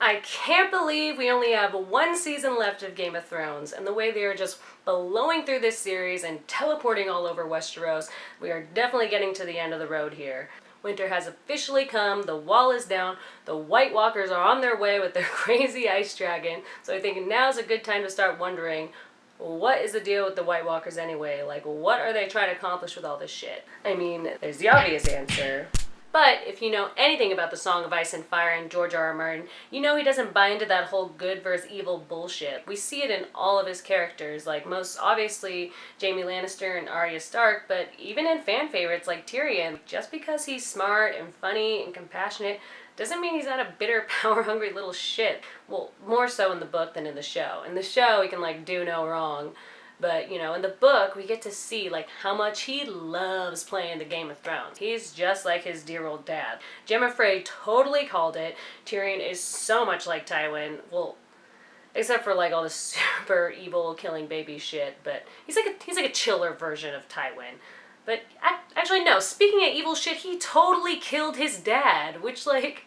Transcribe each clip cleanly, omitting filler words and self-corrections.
I can't believe we only have one season left of Game of Thrones, and the way they are just blowing through this series and teleporting all over Westeros, we are definitely getting to the end of the road here. Winter has officially come, the wall is down, the White Walkers are on their way with their crazy ice dragon, so I think now's a good time to start wondering, what is the deal with the White Walkers anyway? Like, what are they trying to accomplish with all this shit? I mean, there's the obvious answer. But if you know anything about the Song of Ice and Fire and George R. R. Martin, you know he doesn't buy into that whole good versus evil bullshit. We see it in all of his characters, like most obviously Jaime Lannister and Arya Stark, but even in fan favorites like Tyrion. Just because he's smart and funny and compassionate doesn't mean he's not a bitter, power-hungry little shit. Well, more so in the book than in the show. In the show, he can, like, do no wrong. But, you know, in the book, we get to see, like, how much he loves playing the Game of Thrones. He's just like his dear old dad. Gemma Frey totally called it. Tyrion is so much like Tywin. Well, except for, like, all the super evil killing baby shit. But he's like a chiller version of Tywin. But, actually, no. Speaking of evil shit, he totally killed his dad. Which, like,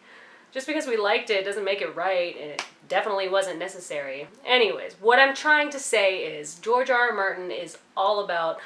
just because we liked it doesn't make it right. And it definitely wasn't necessary. Anyways, what I'm trying to say is George R. R. Martin is all about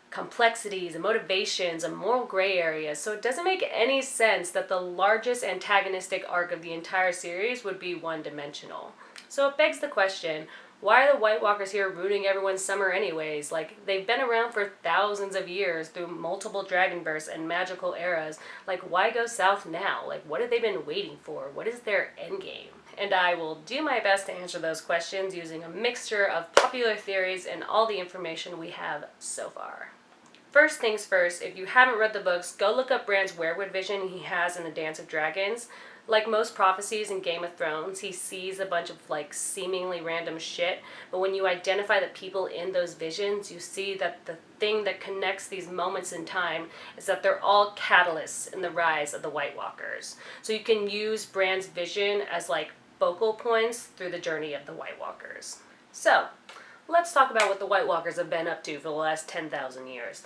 complexities and motivations and moral gray areas, so it doesn't make any sense that the largest antagonistic arc of the entire series would be one-dimensional. So it begs the question, why are the White Walkers here ruining everyone's summer anyways? Like, they've been around for thousands of years through multiple dragonbursts and magical eras. Like, why go south now? Like, what have they been waiting for? What is their endgame? And I will do my best to answer those questions using a mixture of popular theories and all the information we have so far. First things first, if you haven't read the books, go look up Bran's Weirwood vision he has in the Dance of Dragons. Like most prophecies in Game of Thrones, he sees a bunch of, like, seemingly random shit, but when you identify the people in those visions, you see that the thing that connects these moments in time is that they're all catalysts in the rise of the White Walkers. So you can use Bran's vision as, like, focal points through the journey of the White Walkers. So, let's talk about what the White Walkers have been up to for the last 10,000 years.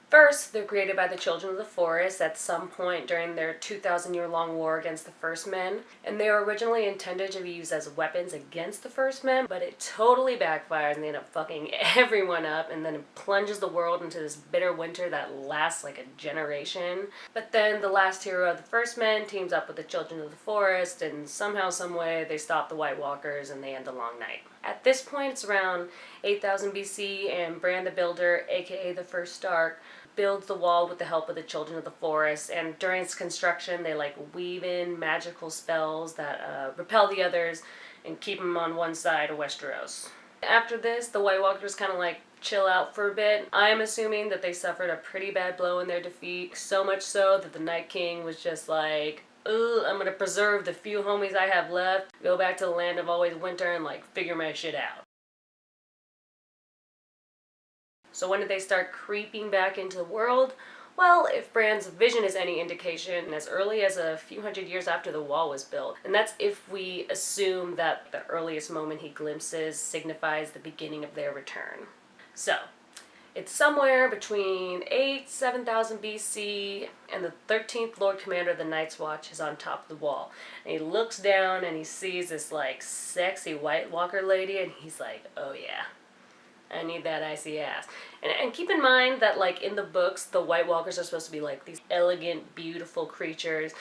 First, they're created by the Children of the Forest at some point during their 2,000-year-long war against the First Men, and they were originally intended to be used as weapons against the First Men, but it totally backfires and they end up fucking everyone up, and then it plunges the world into this bitter winter that lasts like a generation. But then the last hero of the First Men teams up with the Children of the Forest, and somehow, someway, they stop the White Walkers and they end the Long Night. At this point, it's around 8,000 BC, and Bran the Builder, aka the First Stark, builds the wall with the help of the Children of the Forest, and during its construction, they, like, weave in magical spells that repel the others and keep them on one side of Westeros. After this, the White Walkers kind of, like, chill out for a bit. I'm assuming that they suffered a pretty bad blow in their defeat, so much so that the Night King was just like, ugh, I'm gonna preserve the few homies I have left, go back to the land of always winter and, like, figure my shit out. So when did they start creeping back into the world? Well, if Bran's vision is any indication, as early as a few hundred years after the wall was built. And that's if we assume that the earliest moment he glimpses signifies the beginning of their return. So, it's somewhere between 7,000 BC, and the 13th Lord Commander of the Night's Watch is on top of the wall. And he looks down and he sees this, like, sexy White Walker lady, and he's like, oh yeah, I need that icy ass. And keep in mind that, like, in the books, the White Walkers are supposed to be, like, these elegant, beautiful creatures.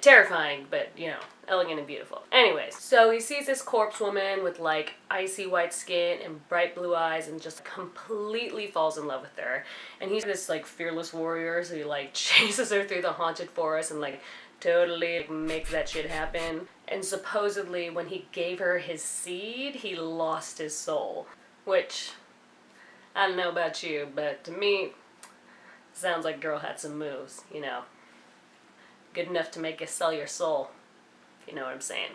Terrifying, but, you know, elegant and beautiful. Anyways, so he sees this corpse woman with, like, icy white skin and bright blue eyes and just completely falls in love with her. And he's this, like, fearless warrior, so he, like, chases her through the haunted forest and, like, totally makes that shit happen. And supposedly, when he gave her his seed, he lost his soul. Which, I don't know about you, but to me, sounds like girl had some moves, you know. Good enough to make you sell your soul, if you know what I'm saying.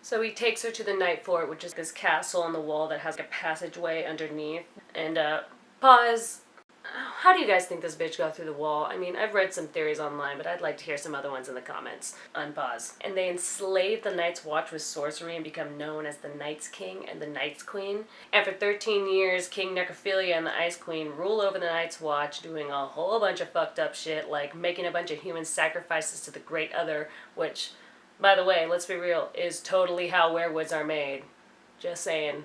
So he takes her to the Night Fort, which is this castle on the wall that has a passageway underneath. And, pause. How do you guys think this bitch got through the wall? I mean, I've read some theories online, but I'd like to hear some other ones in the comments. Unpause. And they enslave the Night's Watch with sorcery and become known as the Night's King and the Night's Queen. After 13 years, King Necrophilia and the Ice Queen rule over the Night's Watch, doing a whole bunch of fucked up shit, like making a bunch of human sacrifices to the Great Other, which, by the way, let's be real, is totally how weirwoods are made. Just saying.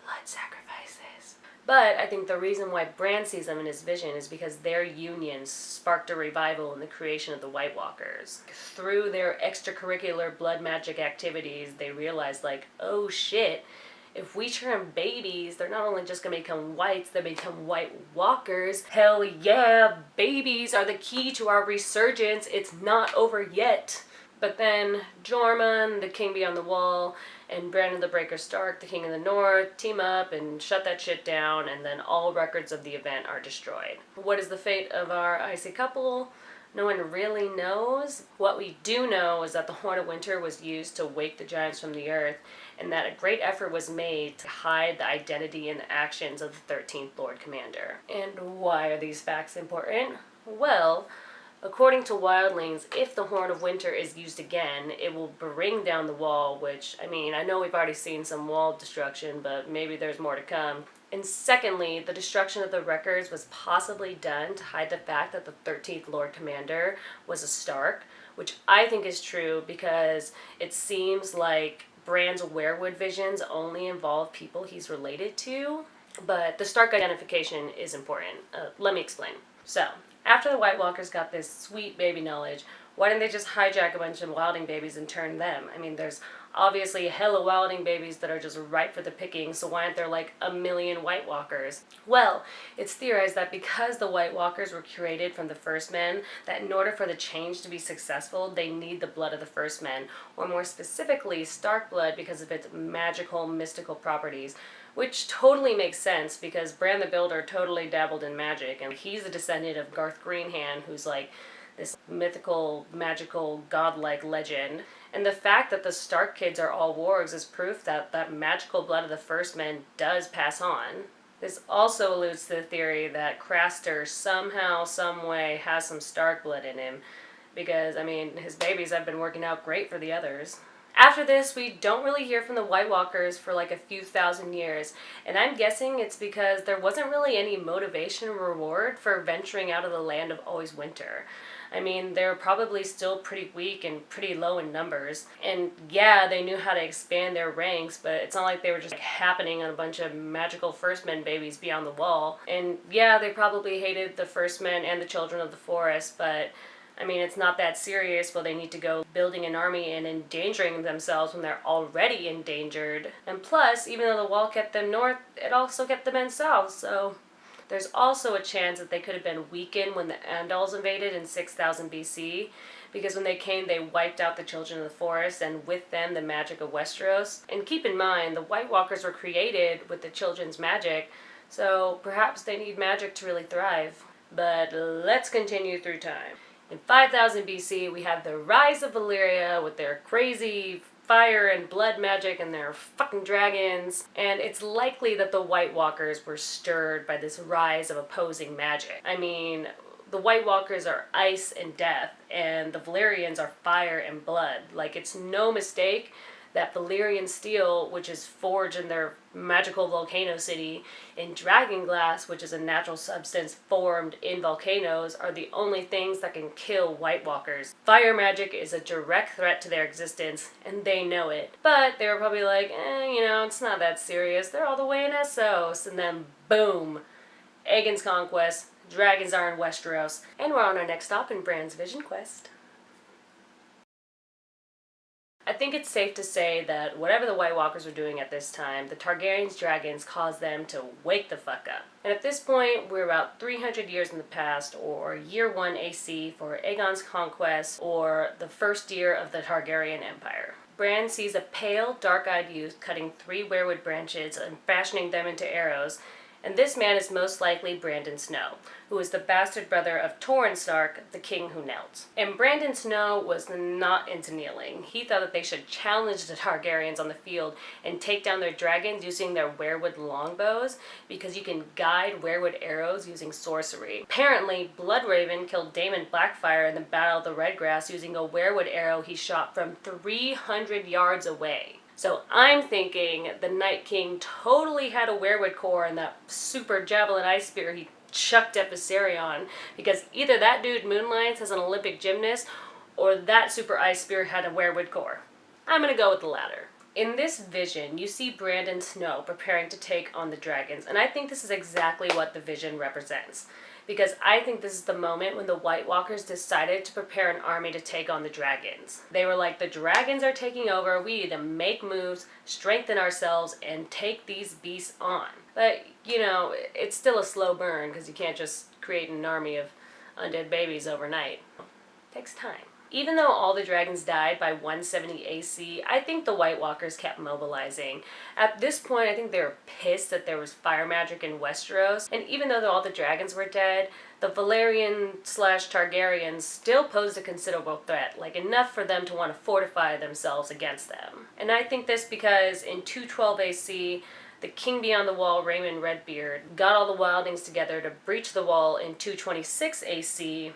Blood sacrifices. But I think the reason why Bran sees them in his vision is because their union sparked a revival in the creation of the White Walkers. Through their extracurricular blood magic activities, they realized, like, oh shit, if we turn babies, they're not only just going to become whites, they become White Walkers. Hell yeah, babies are the key to our resurgence. It's not over yet. But then Jormungand, the King Beyond the Wall, and Brandon the Breaker Stark, the King of the North, team up and shut that shit down, and then all records of the event are destroyed. What is the fate of our icy couple? No one really knows. What we do know is that the Horn of Winter was used to wake the giants from the earth, and that a great effort was made to hide the identity and the actions of the 13th Lord Commander. And why are these facts important? Well, according to wildlings, if the Horn of Winter is used again, it will bring down the wall, which, I mean, I know we've already seen some wall destruction, but maybe there's more to come. And secondly, the destruction of the records was possibly done to hide the fact that the 13th Lord Commander was a Stark, which I think is true because it seems like Bran's weirwood visions only involve people he's related to, but the Stark identification is important. Let me explain. So, after the White Walkers got this sweet baby knowledge, why didn't they just hijack a bunch of wilding babies and turn them? I mean, there's obviously hella wilding babies that are just ripe for the picking, so why aren't there like a million White Walkers? Well, it's theorized that because the White Walkers were created from the First Men, that in order for the change to be successful, they need the blood of the First Men, or more specifically, Stark blood because of its magical, mystical properties. Which totally makes sense because Bran the Builder totally dabbled in magic, and he's a descendant of Garth Greenhand, who's like this mythical, magical, godlike legend. And the fact that the Stark kids are all wargs is proof that that magical blood of the First Men does pass on. This also alludes to the theory that Craster somehow, some way, has some Stark blood in him, because, I mean, his babies have been working out great for the others. After this, we don't really hear from the White Walkers for like a few thousand years, and I'm guessing it's because there wasn't really any motivation or reward for venturing out of the land of always winter. I mean, they were probably still pretty weak and pretty low in numbers, and yeah, they knew how to expand their ranks, but it's not like they were just like happening on a bunch of magical First Men babies beyond the wall. And yeah, they probably hated the First Men and the Children of the Forest, but I mean, it's not that serious. Well, they need to go building an army and endangering themselves when they're already endangered. And plus, even though the wall kept them north, it also kept the men south, so there's also a chance that they could have been weakened when the Andals invaded in 6000 BC, because when they came, they wiped out the Children of the Forest, and with them, the magic of Westeros. And keep in mind, the White Walkers were created with the Children's magic, so perhaps they need magic to really thrive. But let's continue through time. In 5000 BC, we have the rise of Valyria with their crazy fire and blood magic and their fucking dragons, and it's likely that the White Walkers were stirred by this rise of opposing magic. I mean, the White Walkers are ice and death, and the Valyrians are fire and blood. Like, it's no mistake that Valyrian steel, which is forged in their magical volcano city, and dragonglass, which is a natural substance formed in volcanoes, are the only things that can kill White Walkers. Fire magic is a direct threat to their existence, and they know it. But they were probably like, it's not that serious. They're all the way in Essos. And then, boom, Aegon's conquest, dragons are in Westeros, and we're on our next stop in Bran's Vision Quest. I think it's safe to say that whatever the White Walkers were doing at this time, the Targaryen's dragons caused them to wake the fuck up. And at this point, we're about 300 years in the past, or year 1 AC for Aegon's conquest, or the first year of the Targaryen Empire. Bran sees a pale, dark-eyed youth cutting 3 weirwood branches and fashioning them into arrows, and this man is most likely Brandon Snow, who is the bastard brother of Torrhen Stark, the king who knelt. And Brandon Snow was not into kneeling. He thought that they should challenge the Targaryens on the field and take down their dragons using their weirwood longbows, because you can guide weirwood arrows using sorcery. Apparently, Bloodraven killed Daemon Blackfire in the Battle of the Redgrass using a weirwood arrow he shot from 300 yards away. So I'm thinking the Night King totally had a weirwood core in that super javelin ice spear he chucked at Viserion, because either that dude moonlights as an Olympic gymnast, or that super ice spear had a weirwood core? I'm gonna go with the latter. In this vision, you see Bran and Snow preparing to take on the dragons, and I think this is exactly what the vision represents. Because I think this is the moment when the White Walkers decided to prepare an army to take on the dragons. They were like, the dragons are taking over, we need to make moves, strengthen ourselves, and take these beasts on. But, you know, it's still a slow burn, because you can't just create an army of undead babies overnight. It takes time. Even though all the dragons died by 170 AC, I think the White Walkers kept mobilizing. At this point, I think they were pissed that there was fire magic in Westeros, and even though all the dragons were dead, the Valyrian/Targaryens still posed a considerable threat, like enough for them to want to fortify themselves against them. And I think this because in 212 AC, the king beyond the wall, Raymond Redbeard, got all the wildlings together to breach the wall in 226 AC,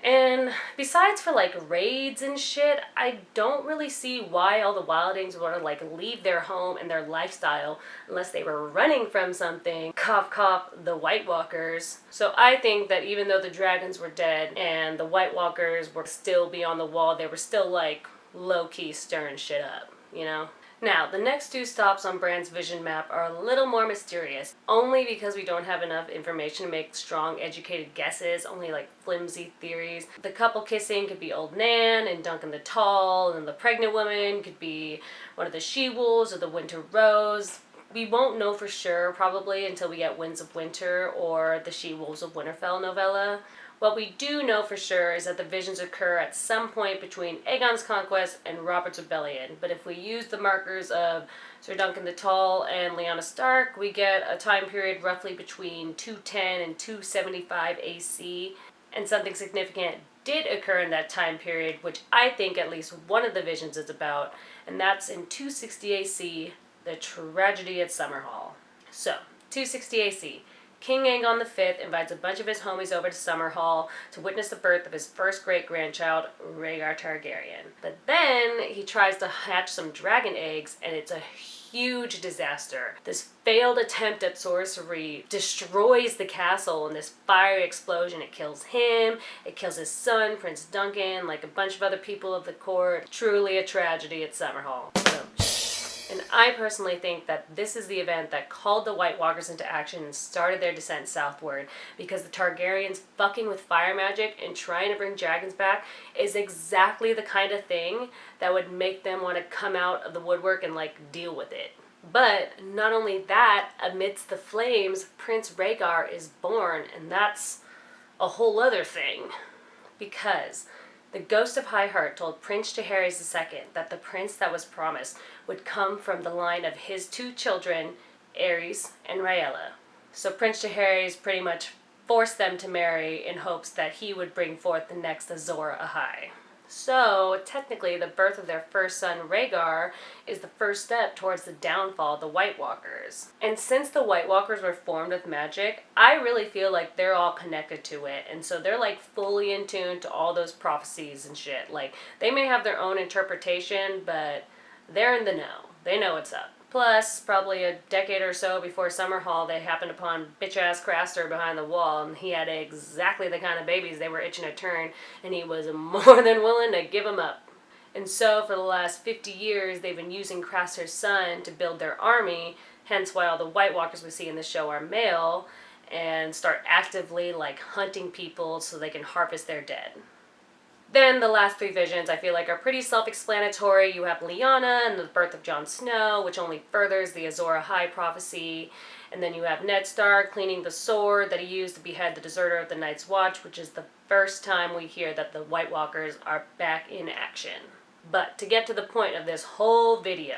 and besides for like raids and shit, I don't really see why all the wildlings would like leave their home and their lifestyle unless they were running from something. Cough cough, the White Walkers. So I think that even though the dragons were dead and the White Walkers were still beyond the wall, they were still like low-key stirring shit up, you know? Now, the next two stops on Bran's vision map are a little more mysterious, only because we don't have enough information to make strong, educated guesses, only like flimsy theories. The couple kissing could be Old Nan and Duncan the Tall, and the pregnant woman could be one of the She-Wolves or the Winter Rose. We won't know for sure, probably, until we get Winds of Winter or the She-Wolves of Winterfell novella. What we do know for sure is that the visions occur at some point between Aegon's conquest and Robert's rebellion. But if we use the markers of Sir Duncan the Tall and Lyanna Stark, we get a time period roughly between 210 and 275 AC. And something significant did occur in that time period, which I think at least one of the visions is about, and that's in 260 AC, the tragedy at Summerhall. So, 260 AC. King Aegon V invites a bunch of his homies over to Summerhall to witness the birth of his first great-grandchild, Rhaegar Targaryen. But then he tries to hatch some dragon eggs, and it's a huge disaster. This failed attempt at sorcery destroys the castle in this fiery explosion. It kills him, it kills his son, Prince Duncan, like a bunch of other people of the court. Truly a tragedy at Summerhall. And I personally think that this is the event that called the White Walkers into action and started their descent southward, because the Targaryens fucking with fire magic and trying to bring dragons back is exactly the kind of thing that would make them want to come out of the woodwork and like deal with it. But not only that, amidst the flames, Prince Rhaegar is born, and that's a whole other thing. Because the ghost of High Heart told Prince Jaehaerys II that the prince that was promised would come from the line of his two children, Aerys and Rhaella. So Prince Jaehaerys pretty much forced them to marry in hopes that he would bring forth the next Azor Ahair. So, technically, the birth of their first son, Rhaegar, is the first step towards the downfall of the White Walkers. And since the White Walkers were formed with magic, I really feel like they're all connected to it. And so they're, like, fully in tune to all those prophecies and shit. Like, they may have their own interpretation, but they're in the know. They know what's up. Plus, probably a decade or so before Summerhall, they happened upon bitch-ass Craster behind the wall, and he had exactly the kind of babies they were itching to turn, and he was more than willing to give them up. And so, for the last 50 years, they've been using Craster's son to build their army, hence why all the White Walkers we see in the show are male, and start actively, like, hunting people so they can harvest their dead. Then the last three visions I feel like are pretty self-explanatory. You have Lyanna and the birth of Jon Snow, which only furthers the Azor Ahai prophecy. And then you have Ned Stark cleaning the sword that he used to behead the deserter of the Night's Watch, which is the first time we hear that the White Walkers are back in action. But to get to the point of this whole video,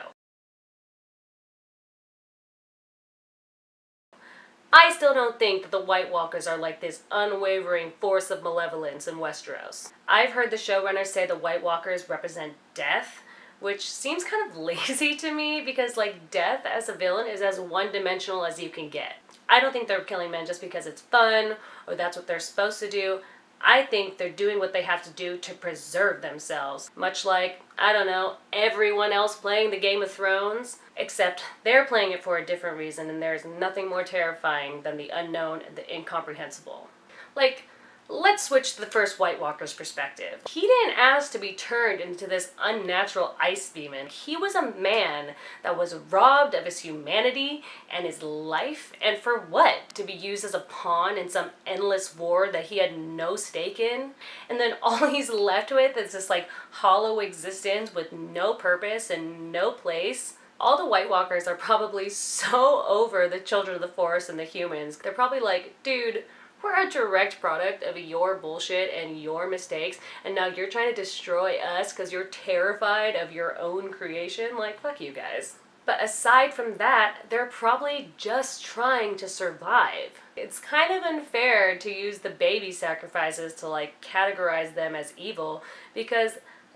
I still don't think that the White Walkers are like this unwavering force of malevolence in Westeros. I've heard the showrunners say the White Walkers represent death, which seems kind of lazy to me because, like, death as a villain is as one-dimensional as you can get. I don't think they're killing men just because it's fun or that's what they're supposed to do. I think they're doing what they have to do to preserve themselves. Much like, I don't know, everyone else playing the Game of Thrones, except they're playing it for a different reason, and there's nothing more terrifying than the unknown and the incomprehensible. Like, Let's switch to the first White Walker's perspective. He didn't ask to be turned into this unnatural ice demon. He was a man that was robbed of his humanity and his life, and for what? To be used as a pawn in some endless war that he had no stake in? And then all he's left with is this like hollow existence with no purpose and no place. All the White Walkers are probably so over the Children of the Forest and the humans. They're probably like, dude, we're a direct product of your bullshit and your mistakes, and now you're trying to destroy us because you're terrified of your own creation? Like, fuck you guys. But aside from that, they're probably just trying to survive. It's kind of unfair to use the baby sacrifices to like categorize them as evil, because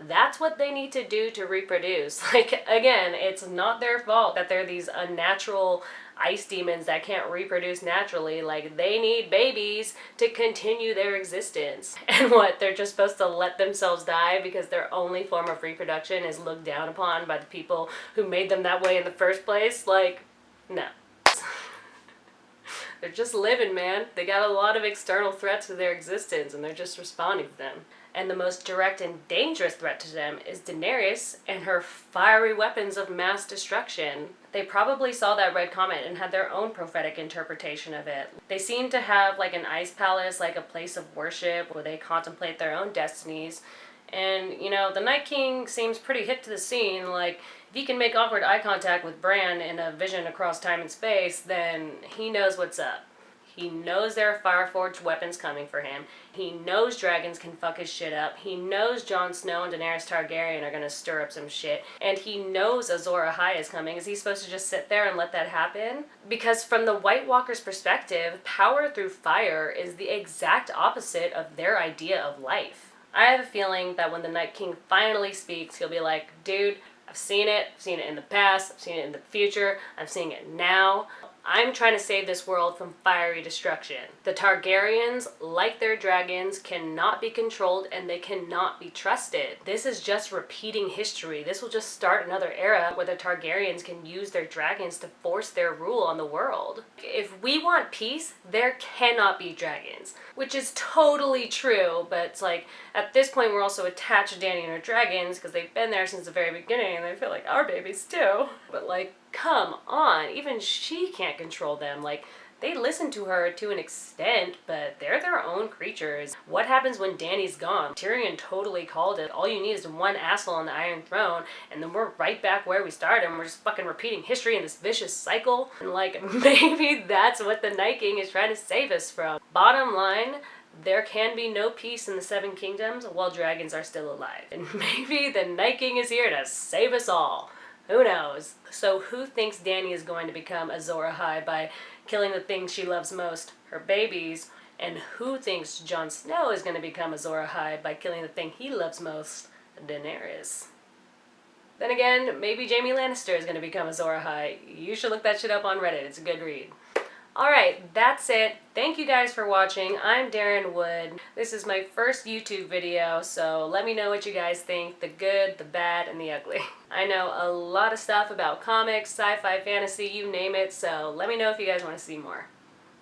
that's what they need to do to reproduce. Like, again, it's not their fault that they're these unnatural ice demons that can't reproduce naturally. Like, they need babies to continue their existence. And what, they're just supposed to let themselves die because their only form of reproduction is looked down upon by the people who made them that way in the first place? Like, no. They're just living, man. They got a lot of external threats to their existence, and they're just responding to them. And the most direct and dangerous threat to them is Daenerys and her fiery weapons of mass destruction. They probably saw that red comet and had their own prophetic interpretation of it. They seem to have like an ice palace, like a place of worship where they contemplate their own destinies. And, you know, the Night King seems pretty hip to the scene. Like, if he can make awkward eye contact with Bran in a vision across time and space, then he knows what's up. He knows there are fire-forged weapons coming for him. He knows dragons can fuck his shit up. He knows Jon Snow and Daenerys Targaryen are gonna stir up some shit. And he knows Azor Ahair is coming. Is he supposed to just sit there and let that happen? Because from the White Walker's perspective, power through fire is the exact opposite of their idea of life. I have a feeling that when the Night King finally speaks, he'll be like, dude, I've seen it in the past, I've seen it in the future, I'm seeing it now. I'm trying to save this world from fiery destruction. The Targaryens, like their dragons, cannot be controlled and they cannot be trusted. This is just repeating history. This will just start another era where the Targaryens can use their dragons to force their rule on the world. If we want peace, there cannot be dragons. Which is totally true, but it's like, at this point we're also attached to Dany and her dragons because they've been there since the very beginning and they feel like our babies too. But like, come on, even she can't control them. Like, they listen to her to an extent, but they're their own creatures. What happens when Dany's gone? Tyrion totally called it. All you need is one asshole on the Iron Throne, and then we're right back where we started, and we're just fucking repeating history in this vicious cycle. And like, maybe that's what the Night King is trying to save us from. Bottom line, there can be no peace in the Seven Kingdoms while dragons are still alive. And maybe the Night King is here to save us all. Who knows? So who thinks Dany is going to become Azor Ahai by killing the thing she loves most, her babies? And who thinks Jon Snow is going to become Azor Ahai by killing the thing he loves most, Daenerys? Then again, maybe Jaime Lannister is going to become Azor Ahai. You should look that shit up on Reddit. It's a good read. Alright, that's it. Thank you guys for watching. I'm Daryn Wood. This is my first YouTube video, so let me know what you guys think. The good, the bad, and the ugly. I know a lot of stuff about comics, sci-fi, fantasy, you name it, so let me know if you guys want to see more.